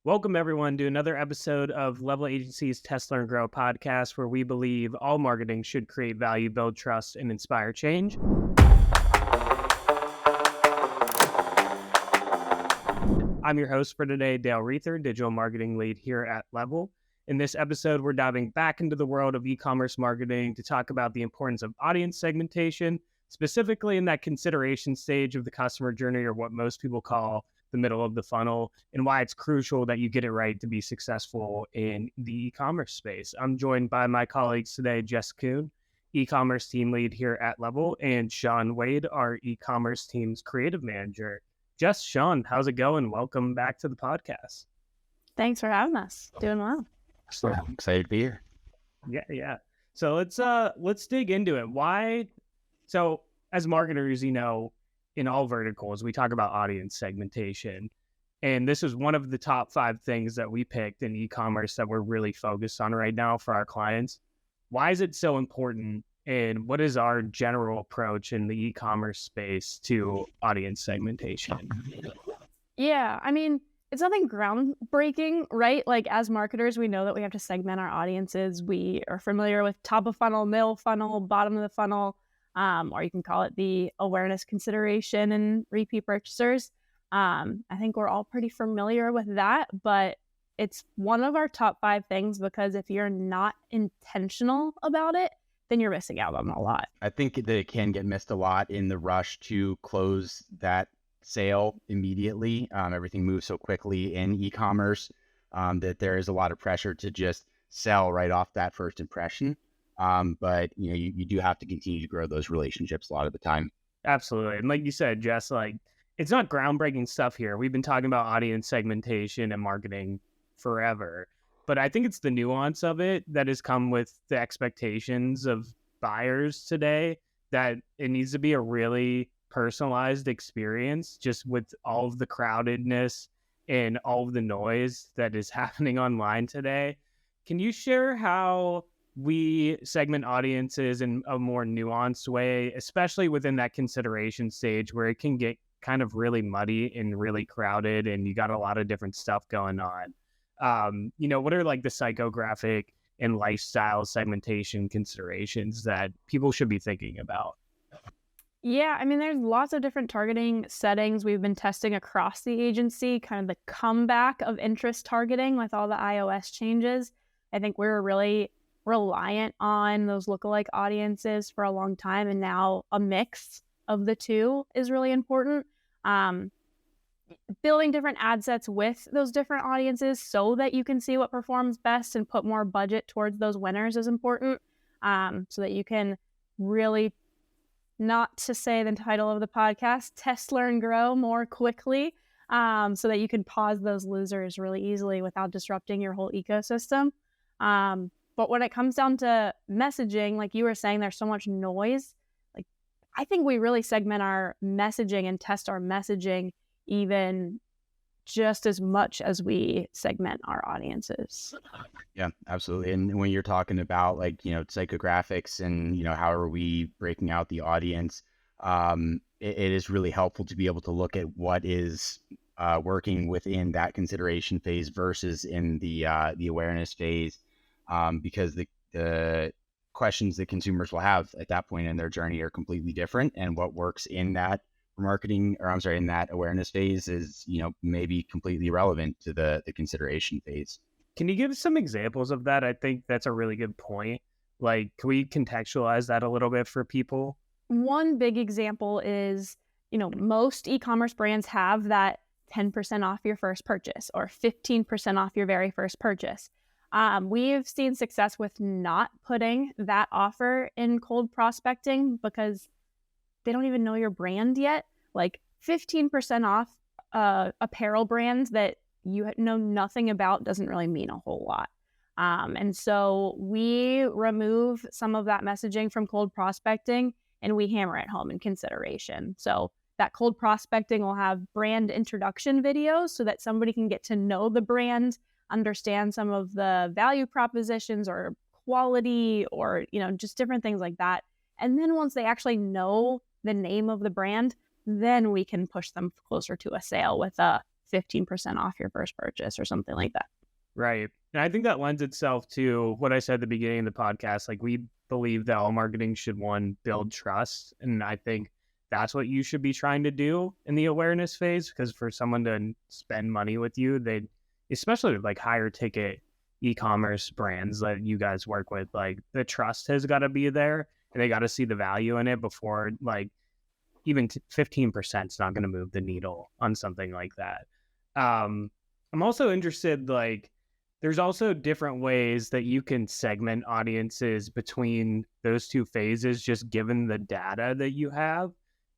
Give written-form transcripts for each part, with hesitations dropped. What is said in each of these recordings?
Welcome, everyone, to another episode of Level Agency's Test, Learn, Grow podcast, where we believe all marketing should create value, build trust, and inspire change. I'm your host for today, Dale Reether, Digital Marketing Lead here at Level. In this episode, we're diving back into the world of e-commerce marketing to talk about the importance of audience segmentation, specifically in that consideration stage of the customer journey, or what most people call the middle of the funnel, and why it's crucial that you get it right to be successful in the e-commerce space. I'm joined by my colleagues today, Jess Kuhn, e-commerce team lead here at Level, and Sean Wade, our e-commerce team's creative manager. Jess, Sean, how's it going? Welcome back to the podcast. Thanks for having us. Doing well. I'm excited to be here. Yeah. So let's dig into it. So as marketers, in all verticals, we talk about audience segmentation. And this is one of the top 5 things that we picked in e-commerce that we're really focused on right now for our clients. Why is it so important? And what is our general approach in the e-commerce space to audience segmentation? Yeah, it's nothing groundbreaking, right? Like, as marketers, we know that we have to segment our audiences. We are familiar with top of funnel, middle funnel, bottom of the funnel, or you can call it the awareness, consideration, and repeat purchasers. I think we're all pretty familiar with that, but it's one of our top 5 things because if you're not intentional about it, then you're missing out on a lot. I think that it can get missed a lot in the rush to close that sale immediately. Everything moves so quickly in e-commerce that there is a lot of pressure to just sell right off that first impression. But you do have to continue to grow those relationships a lot of the time. Absolutely. And like you said, Jess, it's not groundbreaking stuff here. We've been talking about audience segmentation and marketing forever, but I think it's the nuance of it that has come with the expectations of buyers today, that it needs to be a really personalized experience, just with all of the crowdedness and all of the noise that is happening online today. Can you share how we segment audiences in a more nuanced way, especially within that consideration stage where it can get kind of really muddy and really crowded and you got a lot of different stuff going on? What are the psychographic and lifestyle segmentation considerations that people should be thinking about? Yeah, there's lots of different targeting settings we've been testing across the agency, kind of the comeback of interest targeting with all the iOS changes. I think we're really reliant on those lookalike audiences for a long time, and now a mix of the two is really important. Building different ad sets with those different audiences so that you can see what performs best and put more budget towards those winners is important, so that you can really, not to say the title of the podcast, test, learn, grow more quickly, so that you can pause those losers really easily without disrupting your whole ecosystem. But when it comes down to messaging, like you were saying, there's so much noise. I think we really segment our messaging and test our messaging even just as much as we segment our audiences. Yeah, absolutely. And when you're talking about psychographics and, how are we breaking out the audience, it is really helpful to be able to look at what is working within that consideration phase versus in the awareness phase. Because the questions that consumers will have at that point in their journey are completely different, and what works in that in that awareness phase is, maybe completely irrelevant to the consideration phase. Can you give some examples of that? I think that's a really good point. Can we contextualize that a little bit for people? One big example is, most e-commerce brands have that 10% off your first purchase or 15% off your very first purchase. We've seen success with not putting that offer in cold prospecting because they don't even know your brand yet. 15% off apparel brands that you know nothing about doesn't really mean a whole lot. And so we remove some of that messaging from cold prospecting and we hammer it home in consideration. So that cold prospecting will have brand introduction videos so that somebody can get to know the brand, understand some of the value propositions or quality or, just different things like that. And then once they actually know the name of the brand, then we can push them closer to a sale with a 15% off your first purchase or something like that. Right. And I think that lends itself to what I said at the beginning of the podcast. Like, we believe that all marketing should, one, build trust. And I think that's what you should be trying to do in the awareness phase, because for someone to spend money with you, they, especially like higher ticket e-commerce brands that you guys work with, like the trust has got to be there and they got to see the value in it before, like, even 15% is not going to move the needle on something like that. I'm also interested, like, there's also different ways that you can segment audiences between those two phases, just given the data that you have.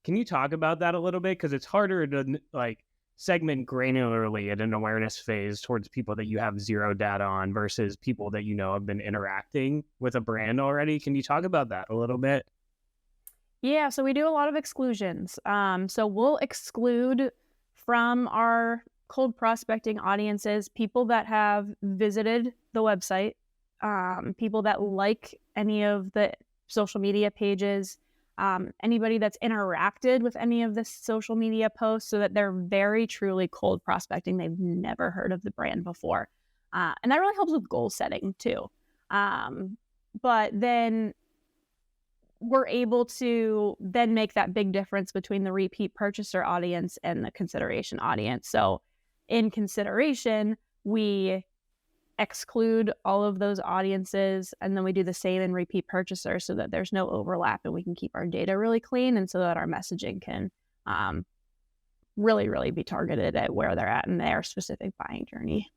Can you talk about that a little bit? Because it's harder to like segment granularly at an awareness phase towards people that you have zero data on versus people that you know have been interacting with a brand already. Can you talk about that a little bit? Yeah, so we do a lot of exclusions. So we'll exclude from our cold prospecting audiences people that have visited the website, people that like any of the social media pages, anybody that's interacted with any of the social media posts, so that they're very truly cold prospecting. They've never heard of the brand before. And that really helps with goal setting too. But then we're able to then make that big difference between the repeat purchaser audience and the consideration audience. So in consideration, we exclude all of those audiences, and then we do the same in repeat purchasers so that there's no overlap and we can keep our data really clean, and so that our messaging can really, really be targeted at where they're at in their specific buying journey.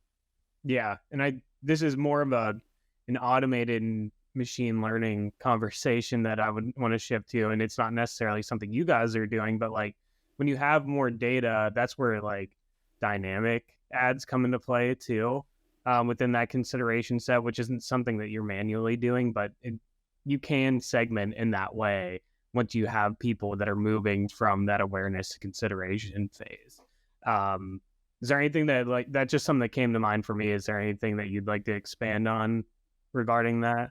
Yeah. And this is more of an automated machine learning conversation that I would want to shift to. And it's not necessarily something you guys are doing, but like when you have more data, that's where like dynamic ads come into play too, within that consideration set, which isn't something that you're manually doing, but you can segment in that way once you have people that are moving from that awareness to consideration phase. Is there anything that, like, that's just something that came to mind for me? Is there anything that you'd like to expand on regarding that?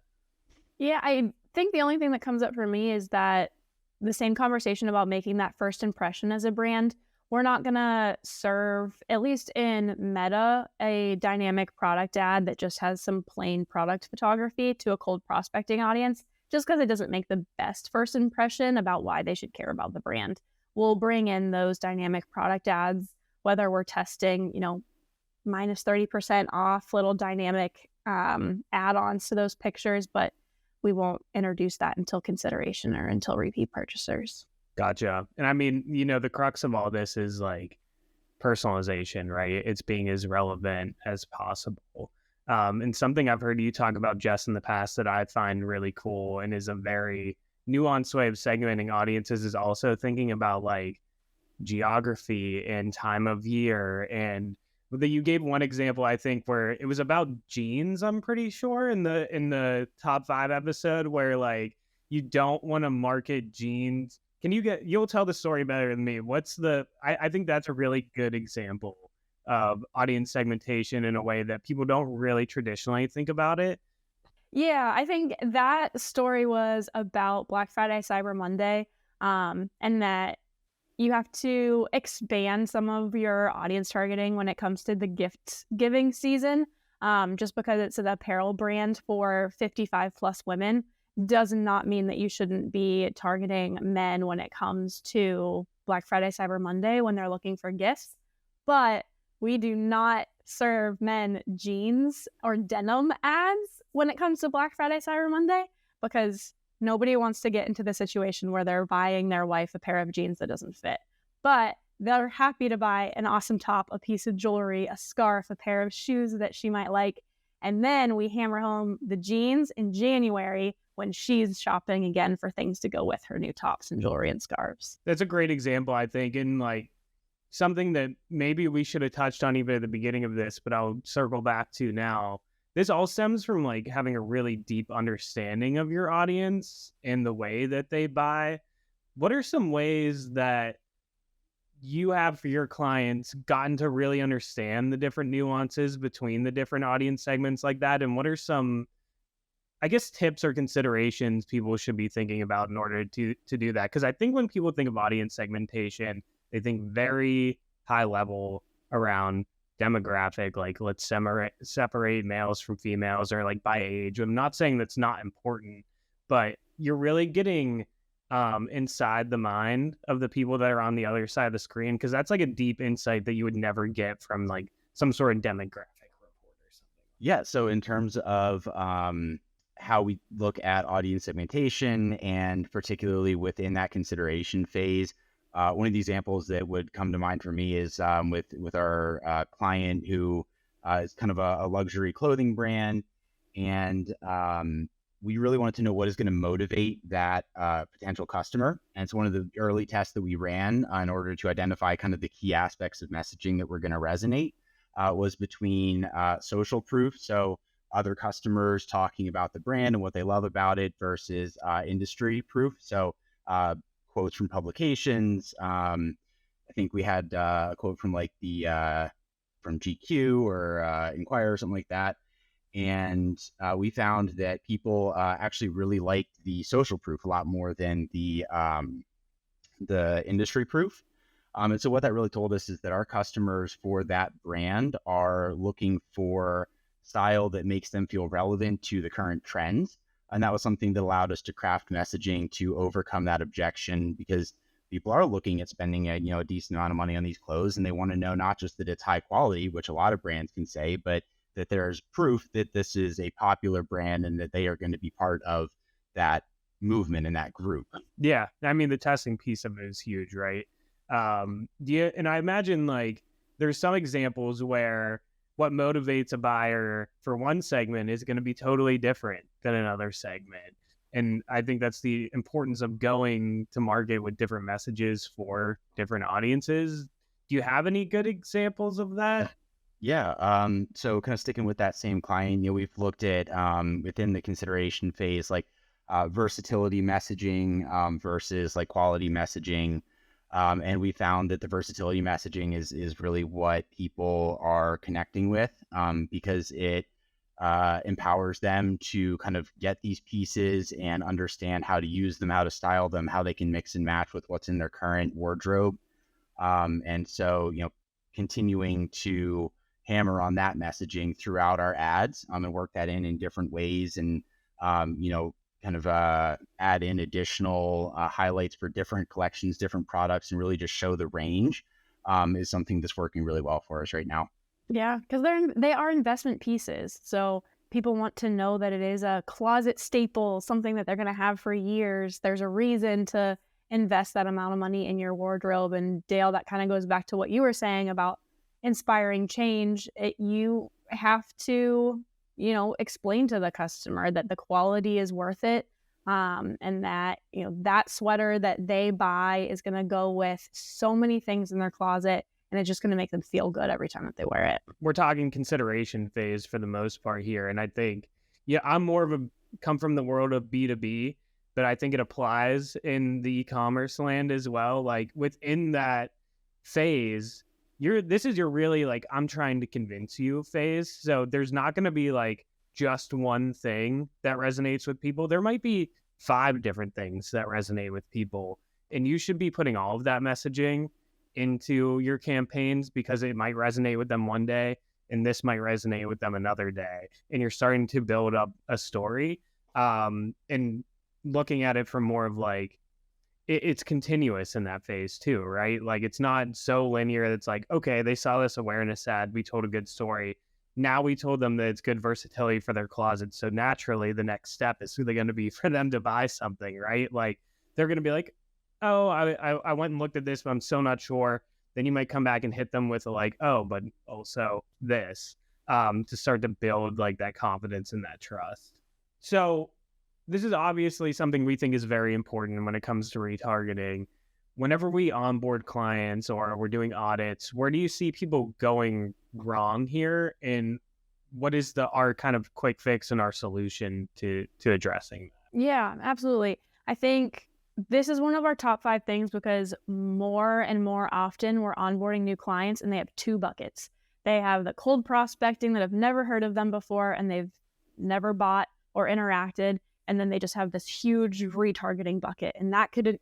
Yeah, I think the only thing that comes up for me is that the same conversation about making that first impression as a brand. We're not going to serve, at least in Meta, a dynamic product ad that just has some plain product photography to a cold prospecting audience, just because it doesn't make the best first impression about why they should care about the brand. We'll bring in those dynamic product ads, whether we're testing, minus 30% off little dynamic add-ons to those pictures, but we won't introduce that until consideration or until repeat purchasers. Gotcha. And I mean, the crux of all this is like personalization, right? It's being as relevant as possible. And something I've heard you talk about, Jess, in the past that I find really cool and is a very nuanced way of segmenting audiences is also thinking about like geography and time of year. And you gave one example, I think, where it was about jeans, I'm pretty sure, in the top 5 episode, where like you don't want to market jeans. You'll tell the story better than me. I think that's a really good example of audience segmentation in a way that people don't really traditionally think about it. Yeah, I think that story was about Black Friday, Cyber Monday, and that you have to expand some of your audience targeting when it comes to the gift giving season. Just because it's an apparel brand for 55 plus women does not mean that you shouldn't be targeting men when it comes to Black Friday, Cyber Monday when they're looking for gifts. But we do not serve men jeans or denim ads when it comes to Black Friday, Cyber Monday, because nobody wants to get into the situation where they're buying their wife a pair of jeans that doesn't fit. But they're happy to buy an awesome top, a piece of jewelry, a scarf, a pair of shoes that she might like. And then we hammer home the jeans in January when she's shopping again for things to go with her new tops and jewelry and scarves. That's a great example, I think, and like something that maybe we should have touched on even at the beginning of this, but I'll circle back to now. This all stems from like having a really deep understanding of your audience and the way that they buy. What are some ways that you have for your clients gotten to really understand the different nuances between the different audience segments like that? And what are some, I guess, tips or considerations people should be thinking about in order to do that? Because I think when people think of audience segmentation, they think very high level, around demographic, like let's separate males from females, or like by age. I'm not saying that's not important, but you're really getting inside the mind of the people that are on the other side of the screen, because that's like a deep insight that you would never get from like some sort of demographic report or something. Yeah. So in terms of how we look at audience segmentation, and particularly within that consideration phase, one of the examples that would come to mind for me is with our client who is kind of a luxury clothing brand, and we really wanted to know what is going to motivate that potential customer. And it's one of the early tests that we ran in order to identify kind of the key aspects of messaging that were going to resonate. Was between social proof, so other customers talking about the brand and what they love about it, versus industry proof, so quotes from publications. I think we had a quote from like from GQ or Inquirer or something like that. And we found that people actually really liked the social proof a lot more than the industry proof. And so what that really told us is that our customers for that brand are looking for style that makes them feel relevant to the current trends. And that was something that allowed us to craft messaging to overcome that objection, because people are looking at spending a decent amount of money on these clothes, and they want to know not just that it's high quality, which a lot of brands can say, but that there's proof that this is a popular brand and that they are going to be part of that movement in that group. Yeah, I mean, the testing piece of it is huge, right? And I imagine like there's some examples where what motivates a buyer for one segment is going to be totally different than another segment. And I think that's the importance of going to market with different messages for different audiences. Do you have any good examples of that? Yeah. So kind of sticking with that same client, we've looked at within the consideration phase, like versatility messaging versus like quality messaging. And we found that the versatility messaging is really what people are connecting with, because it empowers them to kind of get these pieces and understand how to use them, how to style them, how they can mix and match with what's in their current wardrobe. And so, continuing to hammer on that messaging throughout our ads, and work that in different ways, and, kind of add in additional highlights for different collections, different products, and really just show the range is something that's working really well for us right now. Yeah, because they are investment pieces. So people want to know that it is a closet staple, something that they're going to have for years. There's a reason to invest that amount of money in your wardrobe. And Dale, that kind of goes back to what you were saying about inspiring change. You have to explain to the customer that the quality is worth it, and that that sweater that they buy is going to go with so many things in their closet, and it's just going to make them feel good every time that they wear it. We're talking consideration phase for the most part here, and I think I'm more of come from the world of B2B, but I think it applies in the e-commerce land as well. Like within that phase, this is your really like, I'm trying to convince you phase. So there's not going to be like just one thing that resonates with people. There might be 5 different things that resonate with people, and you should be putting all of that messaging into your campaigns, because it might resonate with them one day and this might resonate with them another day. And you're starting to build up a story, and looking at it from more of like, it's continuous in that phase too, right? Like it's not so linear. It's like, okay, they saw this awareness ad, we told a good story. Now we told them that it's good versatility for their closet. So naturally the next step is who they're going to be for them to buy something, right? Like they're going to be like, oh, I went and looked at this, but I'm still not sure. Then you might come back and hit them with like, oh, but also this, to start to build like that confidence and that trust. So this is obviously something we think is very important when it comes to retargeting. Whenever we onboard clients or we're doing audits, where do you see people going wrong here? And what is our kind of quick fix and our solution to addressing that? Yeah, absolutely. I think this is one of our top 5 things, because more and more often we're onboarding new clients and they have 2 buckets. They have the cold prospecting that have never heard of them before and they've never bought or interacted. And then they just have this huge retargeting bucket. And that could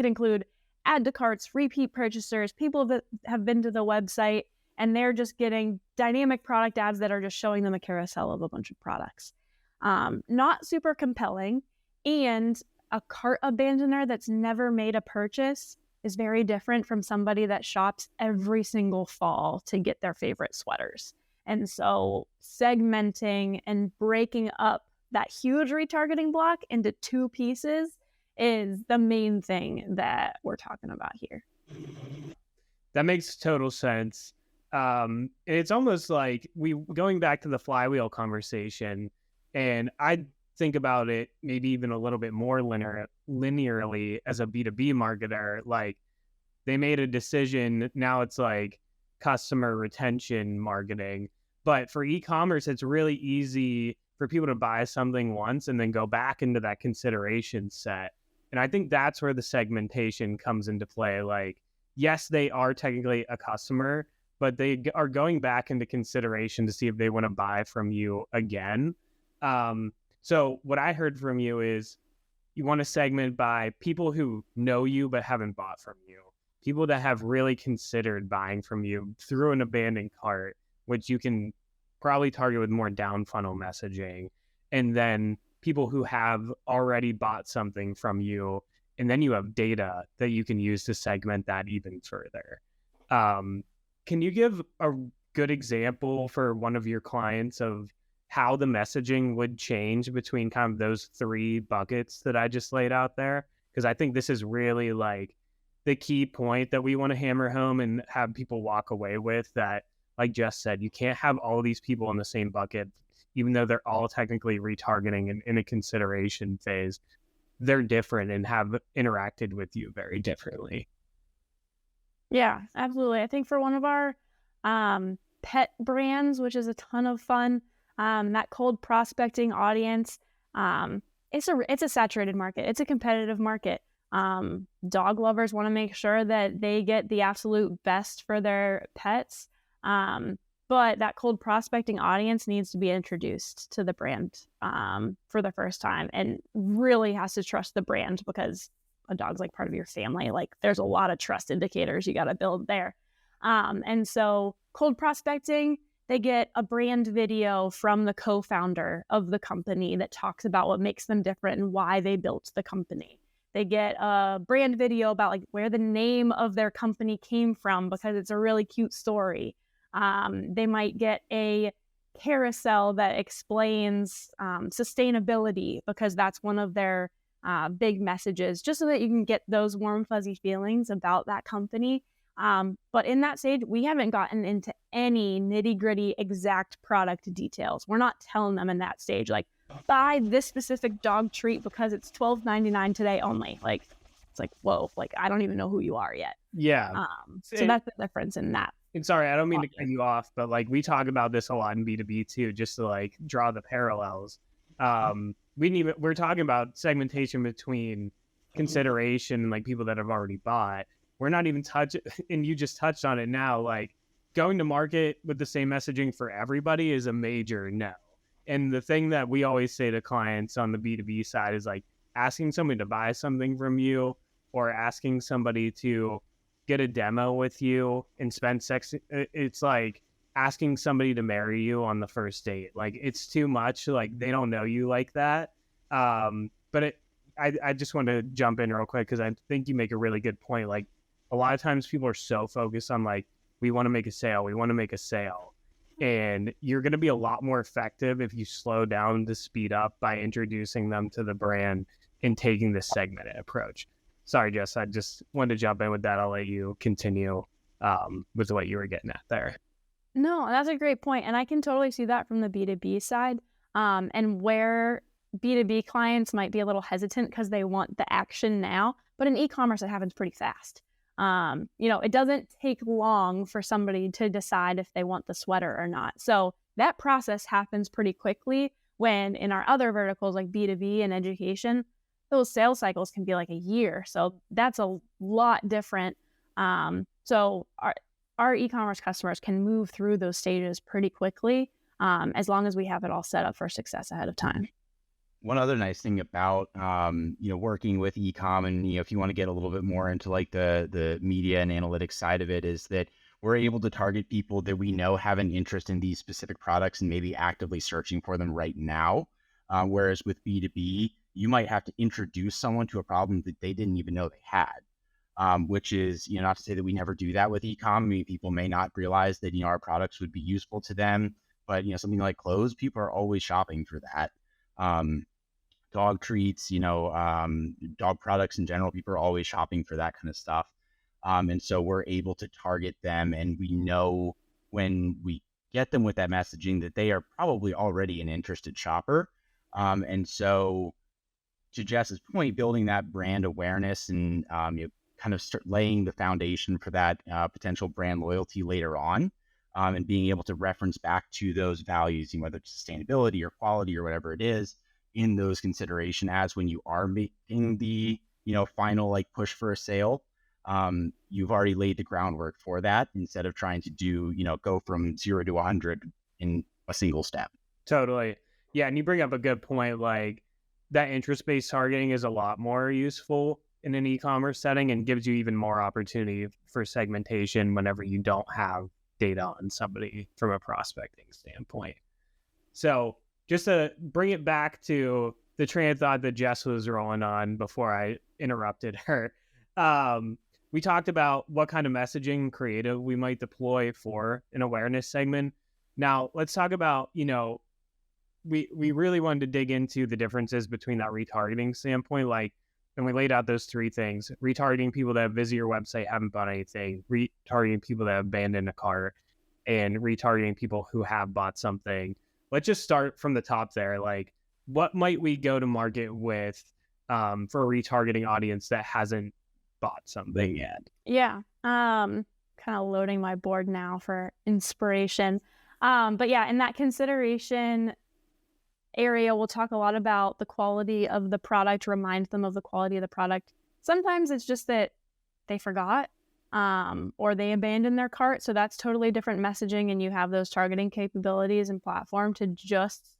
include add to carts, repeat purchasers, people that have been to the website and they're just getting dynamic product ads that are just showing them a carousel of a bunch of products. Not super compelling. And a cart abandoner that's never made a purchase is very different from somebody that shops every single fall to get their favorite sweaters. And so segmenting and breaking up that huge retargeting block into 2 pieces is the main thing that we're talking about here. That makes total sense. It's almost like going back to the flywheel conversation, and I think about it maybe even a little bit more linearly as a B2B marketer. Like, they made a decision, now it's like customer retention marketing. But for e-commerce, it's really easy for people to buy something once and then go back into that consideration set. And I think that's where the segmentation comes into play. Like, yes, they are technically a customer, but they are going back into consideration to see if they want to buy from you again. So what I heard from you is you want to segment by people who know you but haven't bought from you, people that have really considered buying from you through an abandoned cart, which you can probably target with more down funnel messaging, and then people who have already bought something from you, and then you have data that you can use to segment that even further. Can you give a good example for one of your clients of how the messaging would change between kind of those 3 buckets that I just laid out there? Because I think this is really like the key point that we want to hammer home and have people walk away with, that, like Jess said, you can't have all these people in the same bucket, even though they're all technically retargeting and in a consideration phase. They're different and have interacted with you very differently. Yeah, absolutely. I think for one of our pet brands, which is a ton of fun, that cold prospecting audience, it's a saturated market. It's a competitive market. Dog lovers want to make sure that they get the absolute best for their pets. But that cold prospecting audience needs to be introduced to the brand for the first time, and really has to trust the brand, because a dog's like part of your family. Like, there's a lot of trust indicators you got to build there. And so cold prospecting, they get a brand video from the co-founder of the company that talks about what makes them different and why they built the company. They get a brand video about like where the name of their company came from, because it's a really cute story. They might get a carousel that explains sustainability, because that's one of their big messages, just so that you can get those warm, fuzzy feelings about that company. But in that stage, we haven't gotten into any nitty gritty exact product details. We're not telling them in that stage, like, buy this specific dog treat because it's $12.99 today only. Like, it's like, whoa, like, I don't even know who you are yet. Yeah. So that's the difference in that. And sorry, I don't mean to cut you off, but like, we talk about this a lot in B2B too, just to like draw the parallels. We're talking about segmentation between consideration and like people that have already bought. We're not even touching, and you just touched on it now, like going to market with the same messaging for everybody is a major no. And the thing that we always say to clients on the B2B side is like asking somebody to buy something from you, or asking somebody to get a demo with you and spend sex. It's like asking somebody to marry you on the first date. Like, it's too much. Like, they don't know you like that. But I just want to jump in real quick, because I think you make a really good point. Like, a lot of times people are so focused on like, we want to make a sale. We want to make a sale. And you're going to be a lot more effective if you slow down to speed up by introducing them to the brand and taking this segmented approach. Sorry, Jess, I just wanted to jump in with that. I'll let you continue with what you were getting at there. No, that's a great point. And I can totally see that from the B2B side, and where B2B clients might be a little hesitant because they want the action now. But in e-commerce, it happens pretty fast. It doesn't take long for somebody to decide if they want the sweater or not. So that process happens pretty quickly, when in our other verticals like B2B and education, those sales cycles can be like a year. So that's a lot different. So our e-commerce customers can move through those stages pretty quickly, as long as we have it all set up for success ahead of time. One other nice thing about, working with e-com, and, if you want to get a little bit more into like the media and analytics side of it, is that we're able to target people that we know have an interest in these specific products and maybe actively searching for them right now. Whereas with B2B, you might have to introduce someone to a problem that they didn't even know they had. Which is, not to say that we never do that with e-com. I mean, people may not realize that, our products would be useful to them, but, something like clothes, people are always shopping for that. Dog treats, dog products in general, people are always shopping for that kind of stuff. And so we're able to target them, and we know when we get them with that messaging that they are probably already an interested shopper. And so to Jess's point, building that brand awareness and kind of start laying the foundation for that potential brand loyalty later on, and being able to reference back to those values, whether it's sustainability or quality or whatever it is, in those consideration as when you are making the final push for a sale. You've already laid the groundwork for that instead of trying to do go from 0 to 100 in a single step. Totally. Yeah, and you bring up a good point. Like, that interest-based targeting is a lot more useful in an e-commerce setting and gives you even more opportunity for segmentation whenever you don't have data on somebody from a prospecting standpoint. So just to bring it back to the train of thought that Jess was rolling on before I interrupted her, we talked about what kind of messaging creative we might deploy for an awareness segment. Now let's talk about, we really wanted to dig into the differences between that retargeting standpoint. Like, and we laid out those three things: retargeting people that have visited your website, haven't bought anything, retargeting people that have abandoned a cart, and retargeting people who have bought something. Let's just start from the top there. Like, what might we go to market with for a retargeting audience that hasn't bought something yet? Yeah. Kind of loading my board now for inspiration. But yeah, in that consideration area, we'll talk a lot about the quality of the product, remind them of the quality of the product. Sometimes it's just that they forgot or they abandoned their cart. So that's totally different messaging, and you have those targeting capabilities and platform to just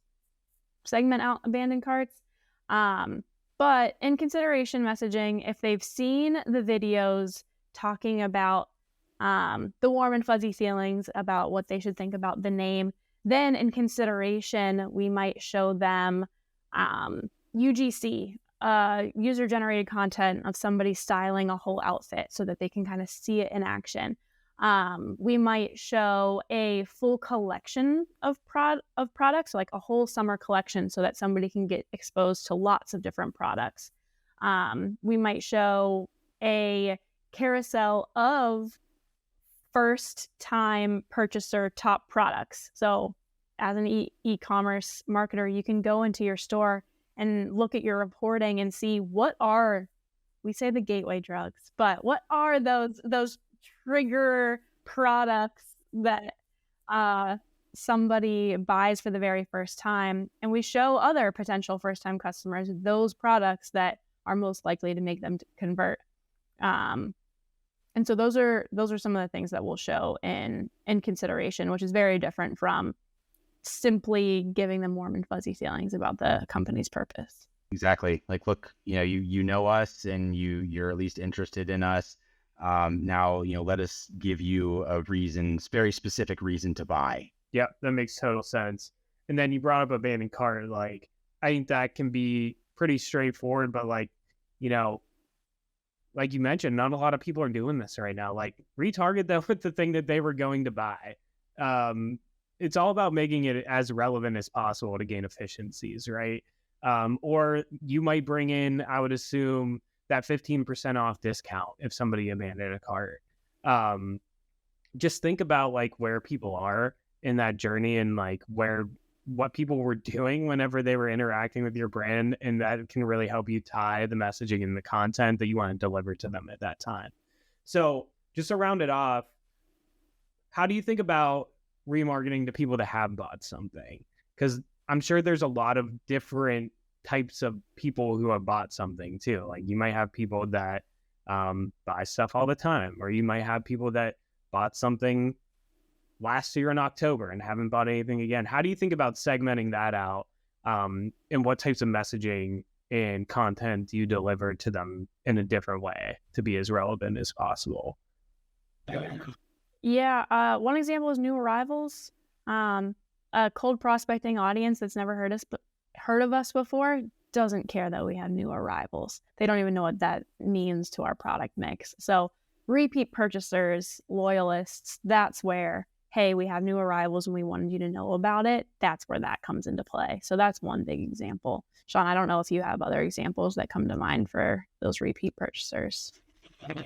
segment out abandoned carts. But in consideration messaging, if they've seen the videos talking about the warm and fuzzy feelings about what they should think about the name, then in consideration, we might show them UGC, user-generated content of somebody styling a whole outfit so that they can kind of see it in action. We might show a full collection of products, like a whole summer collection, so that somebody can get exposed to lots of different products. We might show a carousel of first-time purchaser top products. So as an e-commerce marketer, you can go into your store and look at your reporting and see what are, we say the gateway drugs, but what are those trigger products that somebody buys for the very first time. And we show other potential first-time customers those products that are most likely to make them convert. And so those are some of the things that we'll show in consideration, which is very different from simply giving them warm and fuzzy feelings about the company's purpose. Exactly. Like, look, you know us, and you're at least interested in us. Now, let us give you a reason, very specific reason to buy. Yeah, that makes total sense. And then you brought up abandoned cart. Like, I think that can be pretty straightforward, but like you mentioned, not a lot of people are doing this right now. Like, retarget them with the thing that they were going to buy. It's all about making it as relevant as possible to gain efficiencies, right? Or you might bring in, I would assume, that 15% off discount if somebody abandoned a cart. Just think about like where people are in that journey, and like what people were doing whenever they were interacting with your brand, and that can really help you tie the messaging and the content that you want to deliver to them at that time. So just to round it off, how do you think about remarketing to people that have bought something? Because I'm sure there's a lot of different types of people who have bought something too. Like, you might have people that buy stuff all the time, or you might have people that bought something last year in October and haven't bought anything again. How do you think about segmenting that out? And what types of messaging and content do you deliver to them in a different way to be as relevant as possible? Yeah, one example is new arrivals. A cold prospecting audience that's never heard of us before doesn't care that we have new arrivals. They don't even know what that means to our product mix. So repeat purchasers, loyalists, that's where, hey, we have new arrivals and we wanted you to know about it. That's where that comes into play. So that's one big example. Sean, I don't know if you have other examples that come to mind for those repeat purchasers.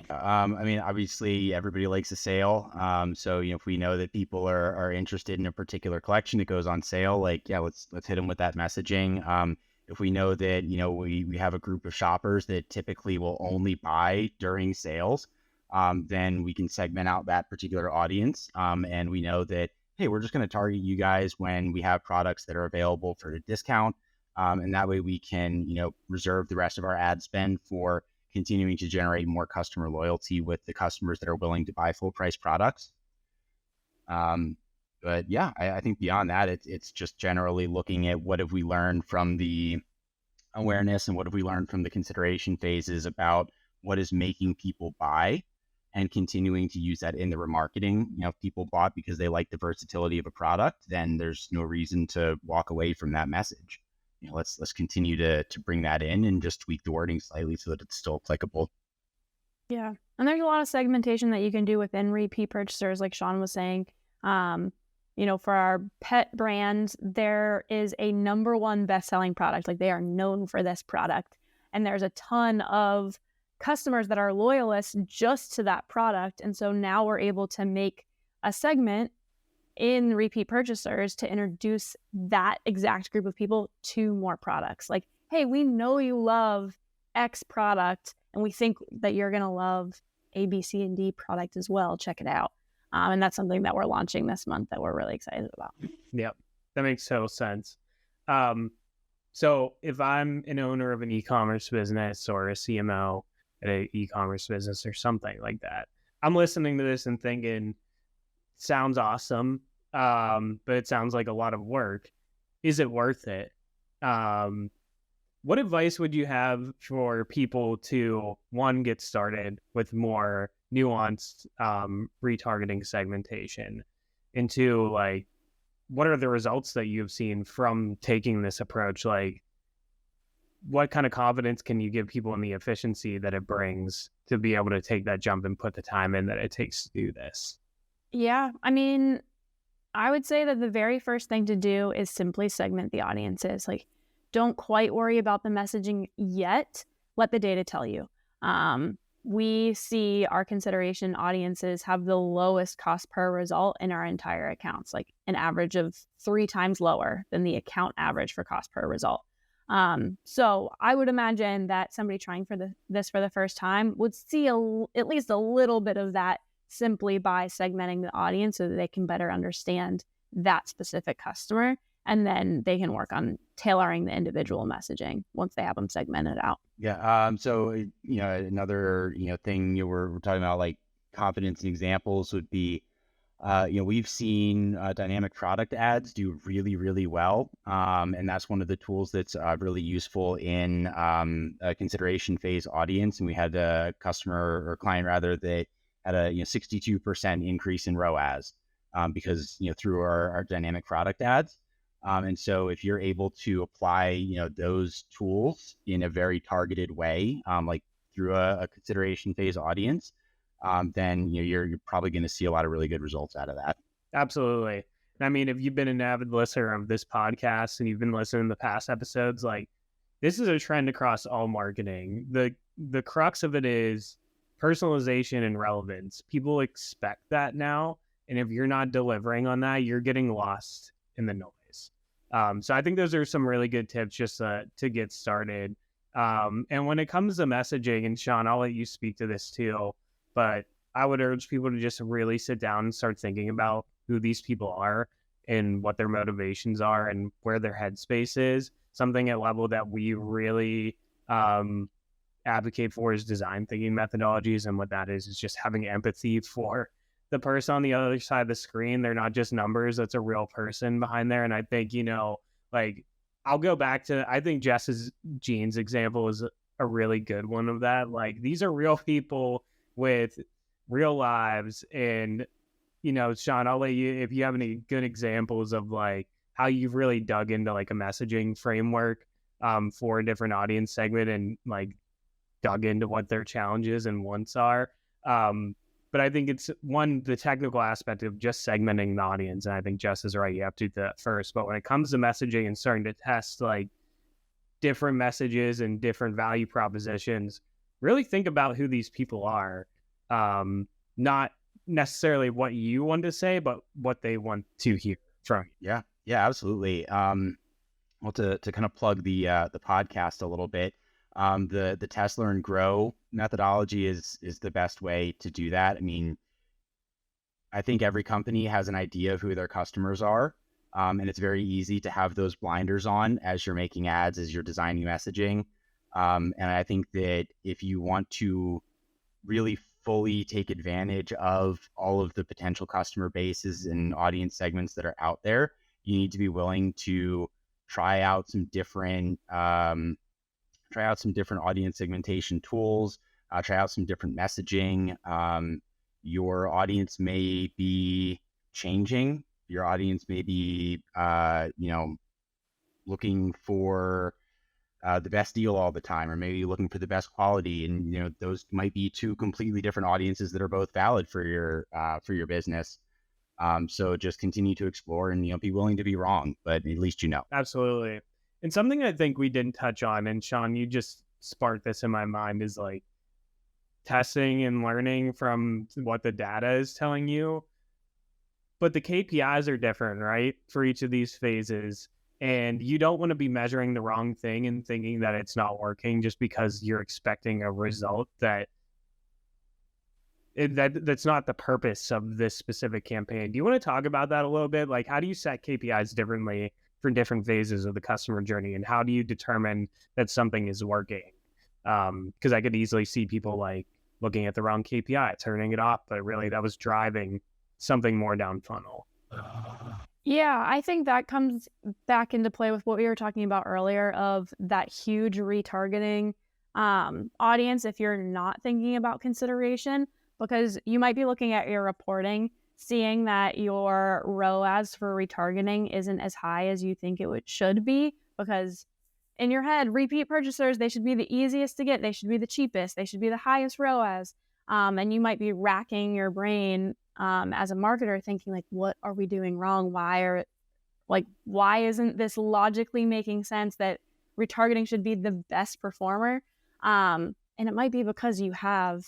I mean, obviously everybody likes a sale. So, if we know that people are interested in a particular collection that goes on sale, like, yeah, let's hit them with that messaging. If we know that, we have a group of shoppers that typically will only buy during sales, then we can segment out that particular audience. And we know that, hey, we're just going to target you guys when we have products that are available for a discount. And that way we can, reserve the rest of our ad spend for continuing to generate more customer loyalty with the customers that are willing to buy full price products. But yeah, I think beyond that, it's just generally looking at what have we learned from the awareness and what have we learned from the consideration phases about what is making people buy, and continuing to use that in the remarketing. If people bought because they like the versatility of a product, then there's no reason to walk away from that message. Let's continue to bring that in and just tweak the wording slightly so that it's still applicable. Yeah. And there's a lot of segmentation that you can do within repeat purchasers, like Sean was saying. For our pet brands, there is a number one best-selling product. Like, they are known for this product. And there's a ton of customers that are loyalists just to that product. And so now we're able to make a segment in repeat purchasers to introduce that exact group of people to more products. Like, hey, we know you love X product, and we think that you're going to love A, B, C, and D product as well. Check it out. And that's something that we're launching this month that we're really excited about. Yep, that makes total sense. So if I'm an owner of an e-commerce business or a CMO at an e-commerce business or something like that, I'm listening to this and thinking, sounds awesome, but it sounds like a lot of work. Is it worth it? What advice would you have for people to, one, get started with more nuanced retargeting segmentation, and two, what are the results that you've seen from taking this approach? Like, what kind of confidence can you give people in the efficiency that it brings to be able to take that jump and put the time in that it takes to do this? Yeah, I mean, I would say that the very first thing to do is simply segment the audiences. Like, don't quite worry about the messaging yet. Let the data tell you. We see our consideration audiences have the lowest cost per result in our entire accounts, like an average of 3 times lower than the account average for cost per result. So I would imagine that somebody trying this for the first time would see at least a little bit of that simply by segmenting the audience so that they can better understand that specific customer. And then they can work on tailoring the individual messaging once they have them segmented out. Yeah. So, another, thing we're talking about, like confidence and examples, would be, we've seen dynamic product ads do really, really well. And that's one of the tools that's really useful in a consideration phase audience. And we had a customer or client rather that had a 62% increase in ROAS because, through our dynamic product ads. And so if you're able to apply, those tools in a very targeted way, like through a consideration phase audience, then you're probably going to see a lot of really good results out of that. Absolutely. I mean, if you've been an avid listener of this podcast and you've been listening to the past episodes, like, this is a trend across all marketing. The crux of it is personalization and relevance. People expect that now, and if you're not delivering on that, you're getting lost in the noise. So I think those are some really good tips just to get started. And when it comes to messaging, and Sean, I'll let you speak to this too, but I would urge people to just really sit down and start thinking about who these people are and what their motivations are and where their headspace is. Something at level that we really advocate for is design thinking methodologies. And what that is just having empathy for the person on the other side of the screen. They're not just numbers. That's a real person behind there. And I think, I'll go back to, I think Jess's jeans example is a really good one of that. Like, these are real people with real lives, and Sean, I'll let you, if you have any good examples of like how you've really dug into like a messaging framework for a different audience segment and like dug into what their challenges and wants are. But I think it's the technical aspect of just segmenting the audience. And I think Jess is right. You have to do that first. But when it comes to messaging and starting to test like different messages and different value propositions, really think about who these people are. Not necessarily what you want to say, but what they want to hear from you. Yeah, absolutely. Well, to kind of plug the podcast a little bit, the test, learn, grow methodology is the best way to do that. I mean, I think every company has an idea of who their customers are, and it's very easy to have those blinders on as you're making ads, as you're designing messaging. And I think that if you want to really fully take advantage of all of the potential customer bases and audience segments that are out there, you need to be willing to try out some different audience segmentation tools, try out some different messaging. Your audience may be changing. Your audience may be, looking for the best deal all the time, or maybe looking for the best quality. And, those might be two completely different audiences that are both valid for your business. So just continue to explore and, be willing to be wrong, but at least Absolutely. And something I think we didn't touch on, and Sean, you just sparked this in my mind, is like testing and learning from what the data is telling you. But the KPIs are different, right? For each of these phases. And you don't want to be measuring the wrong thing and thinking that it's not working just because you're expecting a result that's not the purpose of this specific campaign. Do you want to talk about that a little bit? Like, how do you set KPIs differently for different phases of the customer journey? And how do you determine that something is working? Because I could easily see people like looking at the wrong KPI, turning it off, but really that was driving something more down funnel. Yeah, I think that comes back into play with what we were talking about earlier of that huge retargeting audience if you're not thinking about consideration, because you might be looking at your reporting, seeing that your ROAS for retargeting isn't as high as you think should be, because in your head, repeat purchasers, they should be the easiest to get, they should be the cheapest, they should be the highest ROAS. And you might be racking your brain as a marketer thinking like, what are we doing wrong? Why isn't this logically making sense that retargeting should be the best performer? And it might be because you have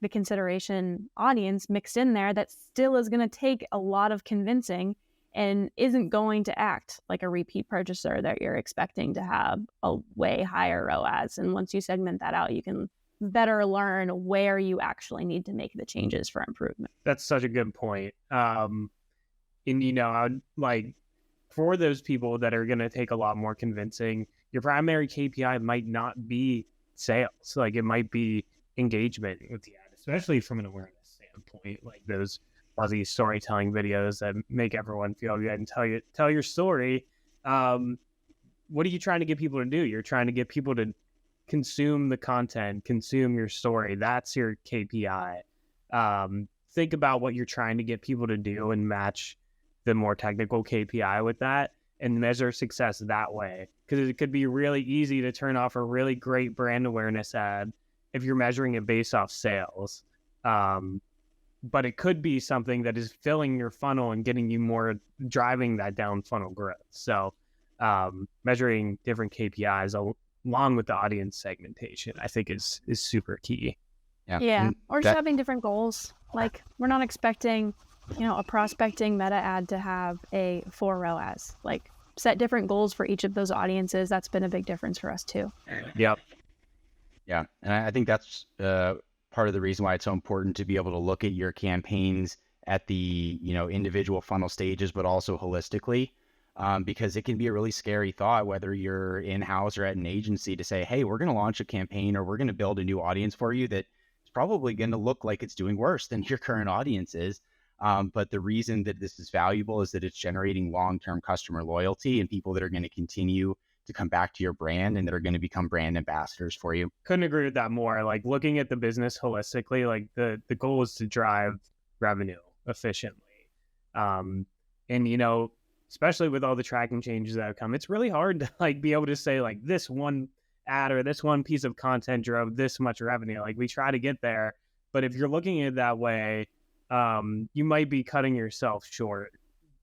the consideration audience mixed in there that still is going to take a lot of convincing and isn't going to act like a repeat purchaser that you're expecting to have a way higher ROAS. And once you segment that out, you can better learn where you actually need to make the changes for improvement. That's such a good point. And I'd like, for those people that are going to take a lot more convincing, your primary KPI might not be sales. Like it might be engagement with the ad, especially from an awareness standpoint, like those fuzzy storytelling videos that make everyone feel good and tell your story. What are you trying to get people to do? You're trying to get people to consume the content, consume your story. That's your KPI. Think about what you're trying to get people to do and match the more technical KPI with that and measure success that way. Because it could be really easy to turn off a really great brand awareness ad if you're measuring it based off sales. But it could be something that is filling your funnel and getting you more, driving that down funnel growth. So measuring different KPIs along with the audience segmentation, I think is super key. Yeah. Or just having different goals. Like we're not expecting, a prospecting meta ad to have a 4 ROAS. Like set different goals for each of those audiences. That's been a big difference for us too. Yep. Yeah. And I think that's part of the reason why it's so important to be able to look at your campaigns at the, individual funnel stages, but also holistically. Because it can be a really scary thought, whether you're in-house or at an agency, to say, hey, we're going to launch a campaign or we're going to build a new audience for you that is probably going to look like it's doing worse than your current audience is. But the reason that this is valuable is that it's generating long-term customer loyalty and people that are going to continue to come back to your brand and that are going to become brand ambassadors for you. Couldn't agree with that more. Like looking at the business holistically, like the goal is to drive revenue efficiently. And, you know, especially with all the tracking changes that have come, it's really hard to like be able to say like this one ad or this one piece of content drove this much revenue. Like we try to get there, but if you're looking at it that way, you might be cutting yourself short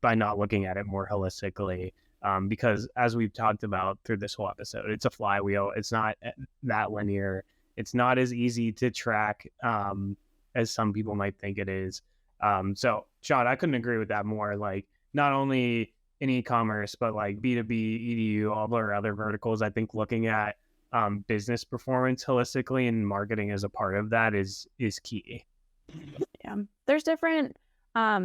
by not looking at it more holistically. Because as we've talked about through this whole episode, it's a flywheel. It's not that linear. It's not as easy to track as some people might think it is. So, Sean, I couldn't agree with that more. Like, not only in e-commerce, but like B2B, EDU, all our other verticals, I think looking at business performance holistically and marketing as a part of that is key. Yeah, there's different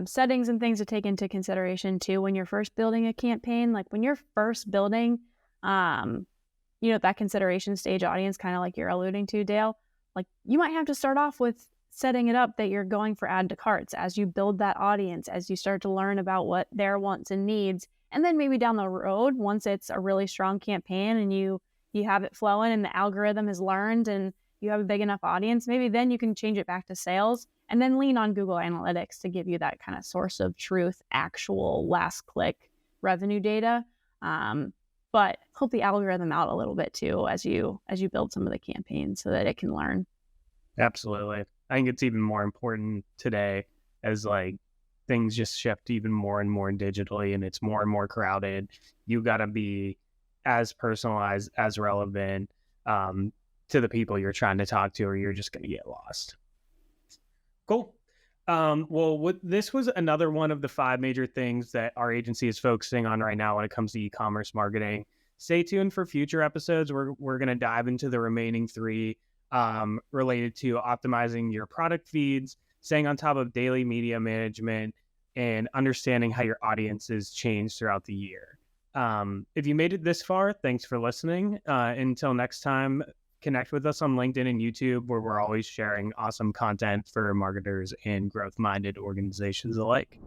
settings and things to take into consideration too when you're first building a campaign. Like when you're first building, that consideration stage audience, kind of like you're alluding to, Dale, like you might have to start off with setting it up that you're going for add to carts as you build that audience, as you start to learn about what their wants and needs. And then maybe down the road, once it's a really strong campaign and you have it flowing and the algorithm has learned and you have a big enough audience, maybe then you can change it back to sales and then lean on Google Analytics to give you that kind of source of truth, actual last click revenue data. But help the algorithm out a little bit too as you build some of the campaigns so that it can learn. Absolutely. I think it's even more important today as like things just shift even more and more digitally and it's more and more crowded. You got to be as personalized, as relevant to the people you're trying to talk to, or you're just going to get lost. Cool. This was another one of the 5 major things that our agency is focusing on right now when it comes to e-commerce marketing. Stay tuned for future episodes. We're going to dive into the remaining 3 related to optimizing your product feeds, staying on top of daily media management, and understanding how your audiences change throughout the year. If you made it this far, thanks for listening. Until next time, connect with us on LinkedIn and YouTube, where we're always sharing awesome content for marketers and growth-minded organizations alike.